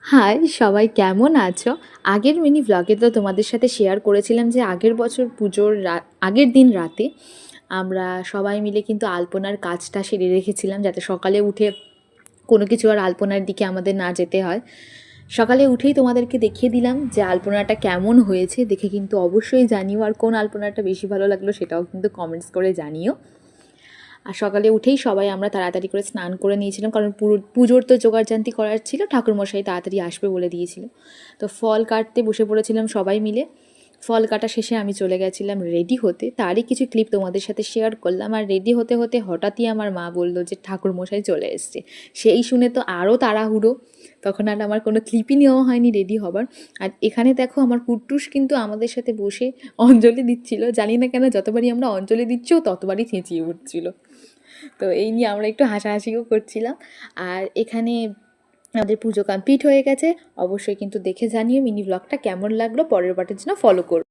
High সবাই কেমন আছো? আগের মিনি ভ্লগে তো তোমাদের সাথে শেয়ার করেছিলাম যে আগের বছর পুজোর আগের দিন রাতে আমরা সবাই মিলে কিন্তু আলপনার কাজটা সেরে রেখেছিলাম, যাতে সকালে উঠে কোনো কিছু আর আলপনার দিকে আমাদের না যেতে হয়। সকালে উঠেই তোমাদেরকে দেখিয়ে দিলাম যে আলপনাটা কেমন হয়েছে, দেখে কিন্তু অবশ্যই জানিও, আর কোন আলপনাটা বেশি ভালো লাগলো সেটাও কিন্তু কমেন্টস করে জানিও। আর সকালে উঠেই সবাই আমরা তাড়াতাড়ি করে স্নান করে নিয়েছিলাম, কারণ পুজোর তো জোগাড়জান্তি করার ছিল, ঠাকুরমশাই তাড়াতাড়ি আসবে বলে দিয়েছিল। তো ফল কাটতে বসে পড়েছিলাম সবাই মিলে। ফল কাটা শেষে আমি চলে গেছিলাম রেডি হতে, তারই কিছু ক্লিপ তোমাদের সাথে শেয়ার করলাম। আর রেডি হতে হতে হঠাৎই আমার মা বললো যে ঠাকুরমশাই চলে এসছে। সেই শুনে তো আরও তাড়াহুড়ো, তখন আর আমার কোনো ক্লিপই নেওয়া হয়নি রেডি হবার। আর এখানে দেখো আমার কুট্টুস কিন্তু আমাদের সাথে বসে অঞ্জলি দিচ্ছিল, জানি না কেন যতবারই আমরা অঞ্জলি দিচ্ছিও ততবারই চেঁচিয়ে উঠছিল। তো এই নিয়ে আমরা একটু হাসাহাসিও করছিলাম। আর এখানে আমাদের পুজো কমপ্লিট হয়ে গেছে। অবশ্যই কিন্তু দেখে জানিও মিনি ব্লগটা কেমন লাগলো, পরের বারের জন্য ফলো করো।